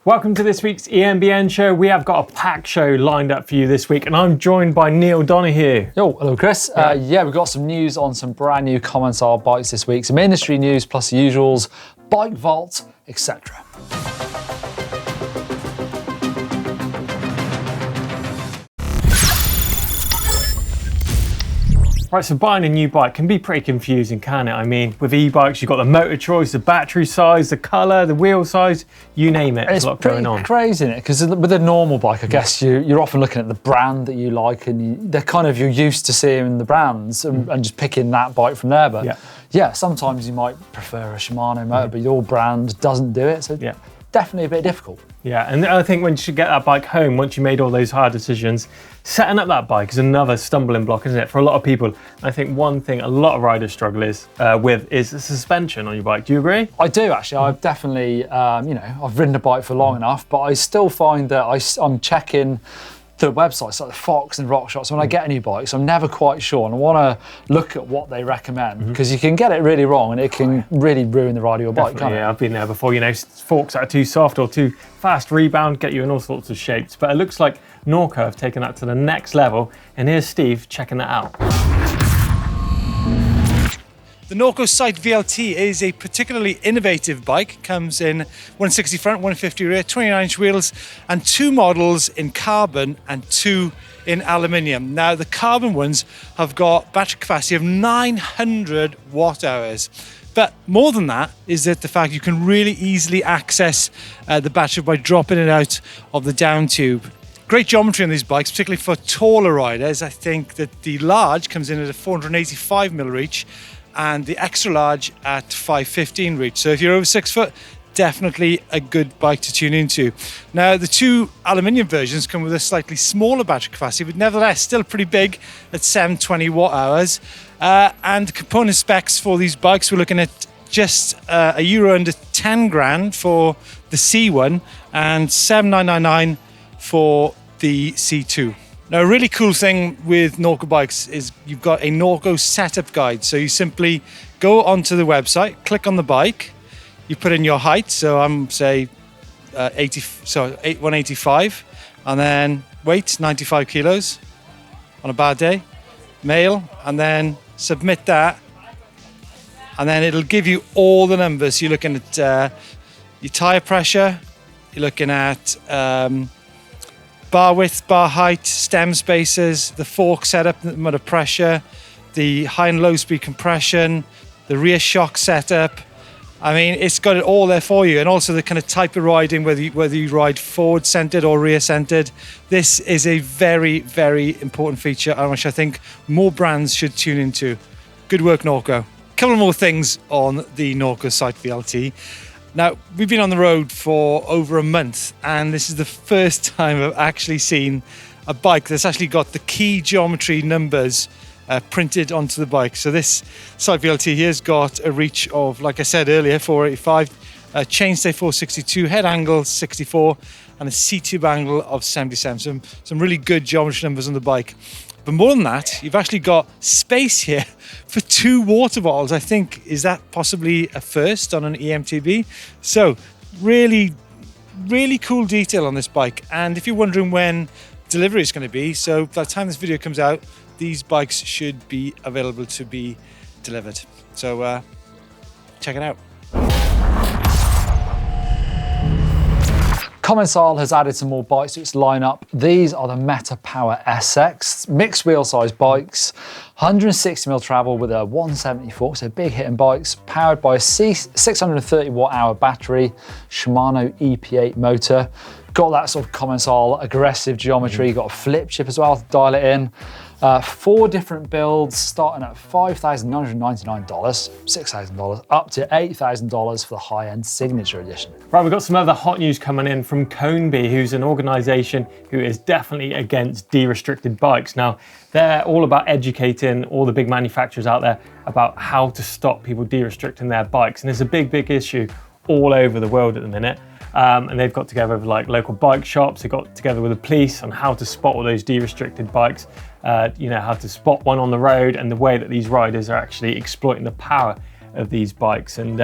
Welcome to this week's EMBN show. We have got a packed show lined up for you this week, and I'm joined by Neil Donahue. Yo, hello Chris. Yeah, we've got some news on some brand new Commencal bikes this week, some industry news plus the usuals, bike vault, etc. Right, so buying a new bike can be pretty confusing, can it? I mean, with e-bikes, you've got the motor choice, the battery size, the colour, the wheel size, you name it. There's a lot going on. It's crazy, isn't it? Because with a normal bike, I guess you're often looking at the brand that you like, and you're used to seeing the brands and just picking that bike from there. But yeah, sometimes you might prefer a Shimano motor, but your brand doesn't do it. So definitely a bit difficult. Yeah, and I think when you get that bike home, once you made all those hard decisions, setting up that bike is another stumbling block, isn't it, for a lot of people? I think one thing a lot of riders struggle with is the suspension on your bike. Do you agree? I do, actually. I've definitely, I've ridden a bike for long enough, but I still find that I'm checking the websites like the Fox and Rock Shots when I get a new bike, so I'm never quite sure, and I want to look at what they recommend, because you can get it really wrong and it can really ruin the ride of your bike, can't it? Yeah, I've been there before, forks that are too soft or too fast rebound, get you in all sorts of shapes, but it looks like Norco have taken that to the next level, and here's Steve checking that out. The Norco Site VLT is a particularly innovative bike. Comes in 160 front, 150 rear, 29-inch wheels, and two models in carbon and two in aluminium. Now, the carbon ones have got battery capacity of 900 watt hours. But more than that is that the fact you can really easily access the battery by dropping it out of the down tube. Great geometry on these bikes, particularly for taller riders. I think that the large comes in at a 485mm reach, and the extra large at 515 reach. So if you're over 6 foot, definitely a good bike to tune into. Now, the two aluminium versions come with a slightly smaller battery capacity, but nevertheless still pretty big at 720 watt hours. And the component specs for these bikes, we're looking at just a euro under 10 grand for the C1 and 7,999 for the C2. Now, a really cool thing with Norco bikes is you've got a Norco setup guide. So you simply go onto the website, click on the bike, you put in your height. So I'm say 185, and then weight 95 kilos on a bad day, male, and then submit that, and then it'll give you all the numbers. You're looking at your tire pressure, you're looking at bar width, bar height, stem spaces, the fork setup, the motor pressure, the high and low speed compression, the rear shock setup. I mean, it's got it all there for you, and also the kind of type of riding, whether you ride forward centered or rear centered. This is a very, very important feature, which I think more brands should tune into. Good work, Norco. A couple more things on the Norco Site VLT. Now, we've been on the road for over a month, and this is the first time I've actually seen a bike that's actually got the key geometry numbers printed onto the bike. So this Site VLT here has got a reach of, like I said earlier, 485, chainstay 462, head angle 64, and a seat-tube angle of 77. Some really good geometry numbers on the bike. But more than that, you've actually got space here for two water bottles. I think, is that possibly a first on an eMTB? So really, really cool detail on this bike. And if you're wondering when delivery is going to be, so by the time this video comes out, these bikes should be available to be delivered. So check it out. Commencal has added some more bikes to its lineup. These are the Meta Power SX, mixed wheel size bikes, 160mm travel with a 170 fork, so big hitting bikes, powered by a 630 watt hour battery, Shimano EP8 motor. Got that sort of Commencal aggressive geometry, got a flip chip as well to dial it in. 4 different builds starting at $5,999, $6,000, up to $8,000 for the high-end Signature Edition. Right, we've got some other hot news coming in from Coneby, who's an organisation who is definitely against de-restricted bikes. Now, they're all about educating all the big manufacturers out there about how to stop people de-restricting their bikes. And it's a big, big issue all over the world at the minute. And they've got together with like local bike shops, they got together with the police on how to spot all those de-restricted bikes, how to spot one on the road and the way that these riders are actually exploiting the power of these bikes. And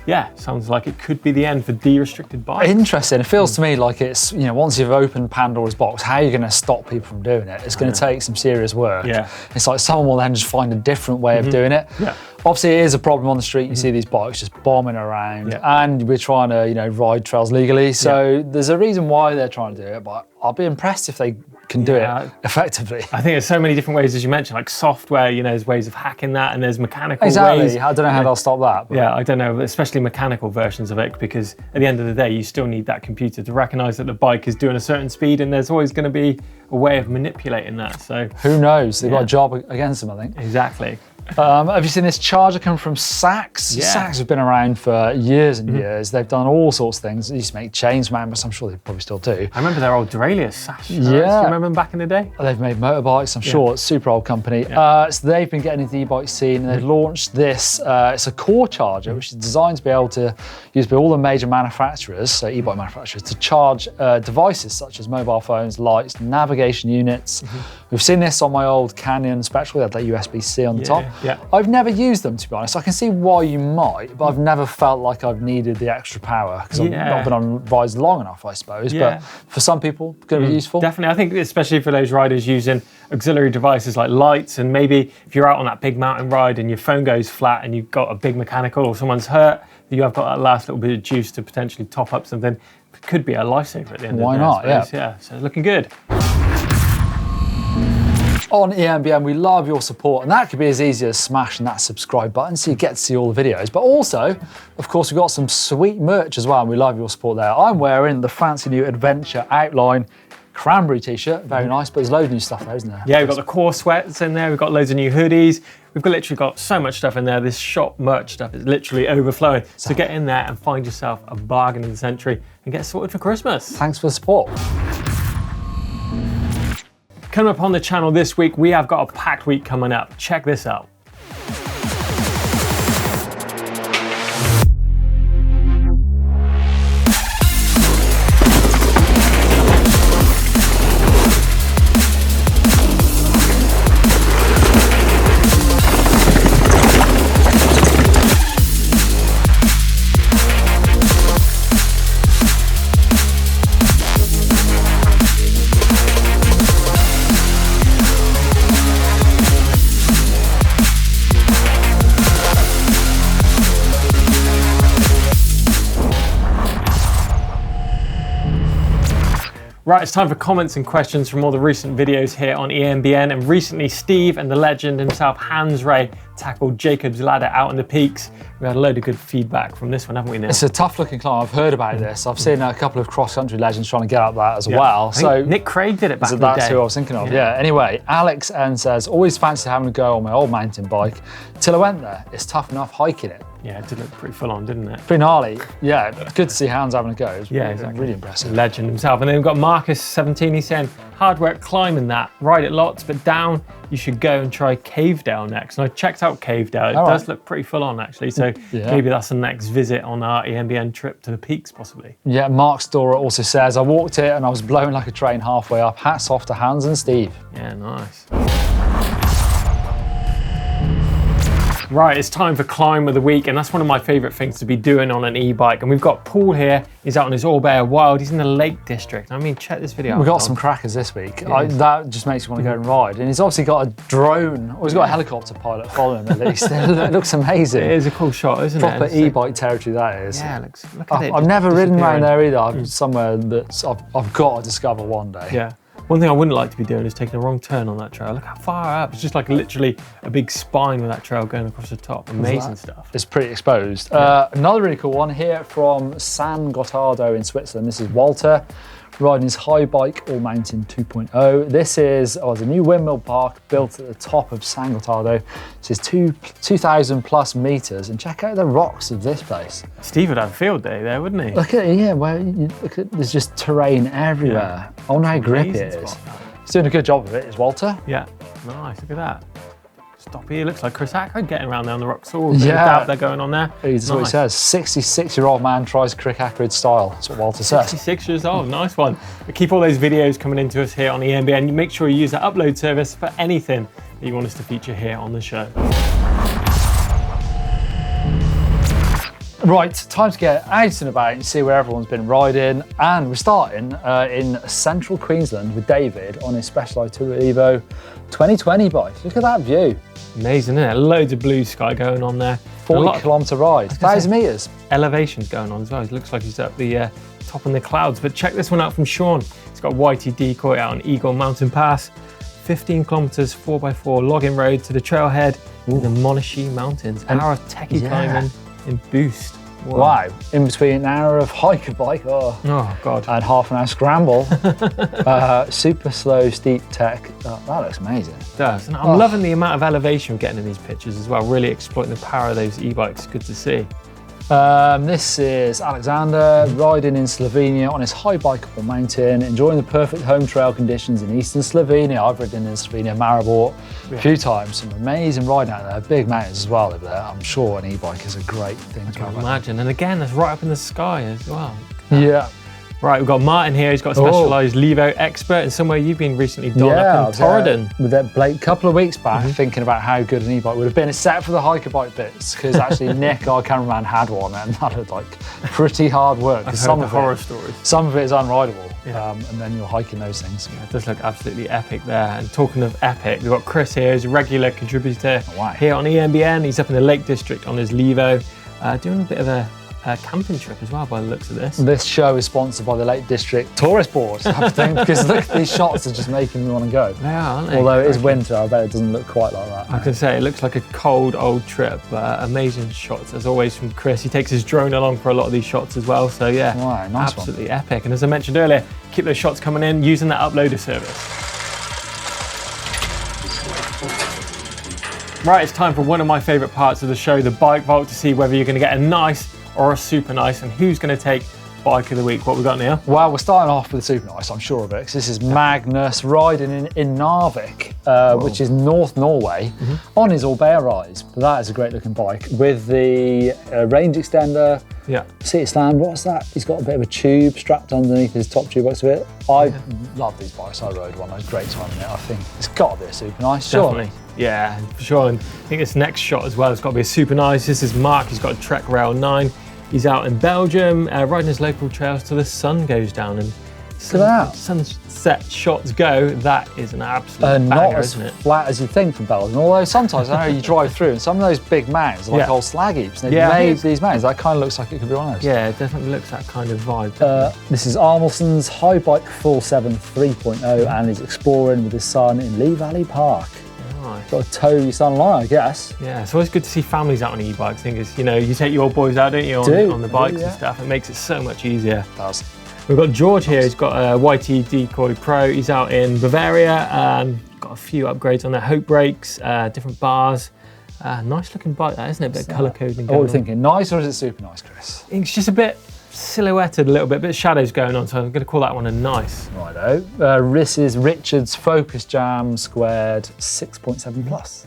yeah, sounds like it could be the end for de-restricted bikes. Interesting. It feels to me like it's, you know, once you've opened Pandora's box, how are you going to stop people from doing it? It's going to take some serious work. Yeah. It's like someone will then just find a different way of doing it. Yeah. Obviously, it is a problem on the street. You see these bikes just bombing around, and we're trying to, you know, ride trails legally. So there's a reason why they're trying to do it, but I'll be impressed if they can do it effectively. I think there's so many different ways, as you mentioned, like software, you know, there's ways of hacking that, and there's mechanical ways. I don't know how they'll stop that. But. Yeah, I don't know, especially mechanical versions of it, because at the end of the day, you still need that computer to recognize that the bike is doing a certain speed, and there's always going to be a way of manipulating that. So who knows? They've got a job against them, I think. Exactly. Have you seen this charger come from Sachs? Yeah. Sachs have been around for years and years. They've done all sorts of things. They used to make chains, man, but I'm sure they probably still do. I remember their old derailleurs, Sash. Yeah. Do you remember them back in the day? They've made motorbikes, I'm sure. It's a super old company. So they've been getting into the e-bike scene, and they've launched this. It's a core charger, which is designed to be able to use by all the major manufacturers, so e-bike manufacturers, to charge devices such as mobile phones, lights, navigation units. We've seen this on my old Canyon Spectral. They had that USB-C on the top. Yeah. I've never used them, to be honest. I can see why you might, but I've never felt like I've needed the extra power because I've not been on rides long enough, I suppose. But for some people, it's going to be useful. Definitely. I think especially for those riders using auxiliary devices like lights, and maybe if you're out on that big mountain ride and your phone goes flat and you've got a big mechanical or someone's hurt, you have got that last little bit of juice to potentially top up something. It could be a lifesaver at the end of the day. Why not? Yeah. So looking good. On eMBN, we love your support, and that could be as easy as smashing that subscribe button so you get to see all the videos. But also, of course, we've got some sweet merch as well, and we love your support there. I'm wearing the fancy new Adventure Outline cranberry t-shirt, very nice, but there's loads of new stuff there, isn't there? Yeah, we've got the core sweats in there, we've got loads of new hoodies, we've literally got so much stuff in there. This shop merch stuff is literally overflowing. So get in there and find yourself a bargain of the century and get sorted for Christmas. Thanks for the support. Coming up on the channel this week, we have got a packed week coming up. Check this out. Right, it's time for comments and questions from all the recent videos here on eMBN. And recently, Steve and the legend himself, Hans Ray, tackled Jacob's Ladder out in the peaks. We had a load of good feedback from this one, haven't we, Neil? It's a tough looking climb. I've heard about this. I've seen a couple of cross-country legends trying to get up that as well. So Nick Craig did it back in the day. That's who I was thinking of, yeah. Anyway, Alex N says, always fancied having a go on my old mountain bike till I went there. It's tough enough hiking it. Yeah, it did look pretty full on, didn't it? Pretty gnarly. Yeah, good to see Hans having a go. It's exactly. Really impressive. Legend himself. And then we've got Marcus17, he's saying, hard work climbing that, ride it lots, but down, you should go and try Cavedale next. And I checked out Cavedale. It does look pretty full on, actually. So maybe that's the next visit on our eMBN trip to the peaks, possibly. Yeah, Mark Storer also says, I walked it and I was blown like a train halfway up. Hats off to Hans and Steve. Yeah, nice. Right, it's time for Climb of the Week, and that's one of my favourite things to be doing on an e-bike. And we've got Paul here, he's out on his All-Bear Wild, he's in the Lake District. I mean, check this video out. We've got some crackers this week. That just makes you want to go and ride. And he's obviously got a drone, or he's got a helicopter pilot following him at least. It looks amazing. It is a cool shot, isn't it? Proper e-bike territory that is. Yeah, look at it. I've never ridden around there either. Somewhere that I've got to discover one day. Yeah. One thing I wouldn't like to be doing is taking a wrong turn on that trail. Look how far up. It's just like literally a big spine with that trail going across the top. Amazing stuff. It's pretty exposed. Another really cool one here from San Gottardo in Switzerland. This is Walter riding his high bike All Mountain 2.0. This is the new windmill park built at the top of San Gottardo. This is 2,000 plus meters, and check out the rocks of this place. Steve would have a field day there, wouldn't he? Look at it, yeah. Well, look at there's just terrain everywhere. I wonder how grippy it is. He's doing a good job of it, is Walter. Yeah, nice. Look at that. Stop here. Looks like Chris Ackroyd getting around there on the rocks. Oh, dab they're going on there. That's what he says. 66-year-old man tries Chris Ackroyd style. That's what Walter says. 66 years old. Nice one. But keep all those videos coming into us here on eMBN. Make sure you use that upload service for anything that you want us to feature here on the show. Right, time to get out and about and see where everyone's been riding. And we're starting in central Queensland with David on his Specialized Tour Evo 2020 bike. Look at that view. Amazing, isn't it? Loads of blue sky going on there. 40-kilometre ride, 1,000 metres. Elevations going on as well. It looks like he's up the top in the clouds. But check this one out from Sean. He's got a YT decoy out on Eagle Mountain Pass. 15 kilometres, 4x4 logging road to the trailhead in the Monashi Mountains. An hour of techie climbing in Boost. Wow, in between an hour of hiker bike oh God, and half an hour scramble, super slow, steep tech. Oh, that looks amazing. It does, and I'm loving the amount of elevation we're getting in these pictures as well, really exploiting the power of those e-bikes. Good to see. This is Alexander riding in Slovenia on his high bikeable mountain, enjoying the perfect home trail conditions in eastern Slovenia. I've ridden in Slovenia, Maribor a few times. Some amazing riding out there, big mountains as well over there. I'm sure an e-bike is a great thing to have. Imagine, and again, that's right up in the sky as well. Yeah. Right, we've got Martin here. He's got a Specialized Levo expert, and somewhere you've been recently done up in Torridon. With that Blake a couple of weeks back, thinking about how good an e-bike would have been, except for the hiker bike bits, because actually Nick, our cameraman, had one, and that looked like pretty hard work. I've heard the horror stories. Some of it is unrideable, and then you're hiking those things. Yeah, it does look absolutely epic there. And talking of epic, we've got Chris here, who's a regular contributor here on EMBN. He's up in the Lake District on his Levo, doing a bit of a camping trip as well by the looks of this. This show is sponsored by the Lake District Tourist Board, I have to think, because look, these shots are just making me want to go. They are, aren't they? Although it is winter, I bet it doesn't look quite like that. I can say it looks like a cold old trip, but amazing shots as always from Chris. He takes his drone along for a lot of these shots as well, so yeah, nice absolutely epic. And as I mentioned earlier, keep those shots coming in using that uploader service. Right, it's time for one of my favourite parts of the show, the bike vault, to see whether you're going to get a nice or a super nice, and who's going to take bike of the week. What we got, Neil? Well, we're starting off with super nice, I'm sure of it, because this is Magnus riding in Narvik, which is North Norway, on his all-bear rise. But that is a great looking bike with the range extender. Yeah. Seat stand, what's that? He's got a bit of a tube strapped underneath his top tube box of it. I love these bikes. I rode one. I had a great time in it. I think it's got to be a super nice. Definitely. Sure. Yeah, for sure. And I think this next shot as well has got to be a super nice. This is Mark. He's got a Trek Rail 9. He's out in Belgium, riding his local trails till the sun goes down. And sunset shots go. That is an absolute banger, not as isn't it? flat as you think from Belgium. Although sometimes I know you drive through and some of those big mountains are like old slag heaps. They've made these mountains. That kind of looks like it could be one of those. Yeah, it definitely looks that kind of vibe. This is Armelson's High Bike Full 7 3.0 and he's exploring with his son in Lee Valley Park. Nice. Got to tow your son along, I guess. Yeah, it's always good to see families out on e-bikes. I think it's, you know, you take your boys out, don't you, on the bikes and stuff. It makes it so much easier. It does. We've got George here. He's got a YT Decoy Pro. He's out in Bavaria. Got a few upgrades on there. Hope brakes, different bars. Nice looking bike, that, isn't it? A bit of colour coding. What are we thinking? Nice or is it super nice, Chris? It's just a bit silhouetted a little bit of shadows going on, so I'm going to call that one a nice. Righto. This is Richard's Focus Jam Squared 6.7 Plus.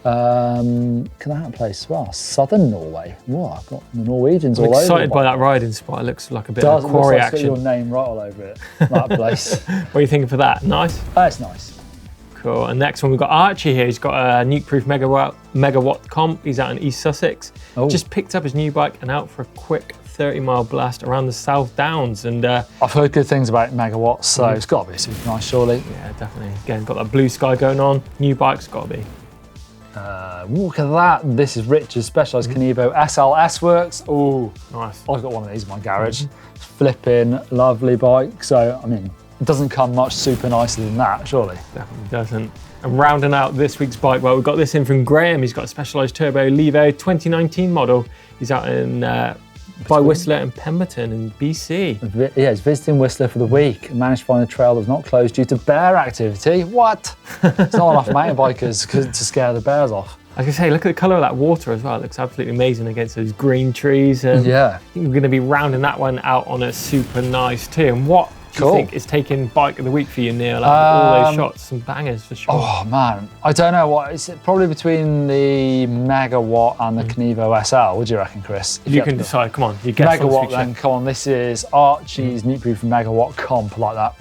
Can that place as well? Southern Norway. Whoa, I've got the Norwegians all over. I'm excited by that riding spot. It looks like a bit of a quarry action. Your name right all over it, that place. What are you thinking for that? Nice? That's nice. Cool. And next one, we've got Archie here. He's got a nuke-proof megawatt comp. He's out in East Sussex. Just picked up his new bike and out for a quick 30-mile blast around the South Downs. And I've heard good things about megawatts, so it's got to be super nice, surely. Yeah, definitely. Again, got that blue sky going on. New bike's got to be. Look at that. This is Richard's Specialized Kenevo SLS Works. Oh, nice. I've got one of these in my garage. Flipping lovely bike. So, I mean, it doesn't come much super nicer than that, surely. Definitely doesn't. And rounding out this week's bike, well, we've got this in from Graham. He's got a Specialized Turbo Levo 2019 model. He's out in by Whistler and Pemberton in BC. Yeah, he's visiting Whistler for the week and managed to find a trail that was not closed due to bear activity. What? It's not enough mountain bikers to scare the bears off. I can say, look at the colour of that water as well. It looks absolutely amazing against those green trees. And yeah. I think we're going to be rounding that one out on a super nice too. And what do you think is taking bike of the week for you, Neil? All those shots, some bangers for sure. Oh man, I don't know what. Is it probably between the Megawatt and the Kenevo SL? What do you reckon, Chris? You can decide. Come on, you guess. Megawatt then. Come on, this is Archie's nuke-proof Megawatt comp like that.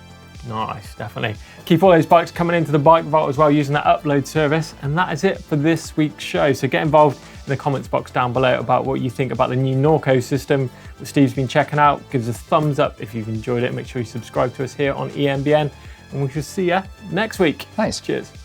Nice, definitely. Keep all those bikes coming into the bike vault as well using that upload service. And that is it for this week's show. So get involved the comments box down below about what you think about the new Norco system that Steve's been checking out. Give us a thumbs up if you've enjoyed it. Make sure you subscribe to us here on eMBN, and we shall see you next week. Thanks. Cheers.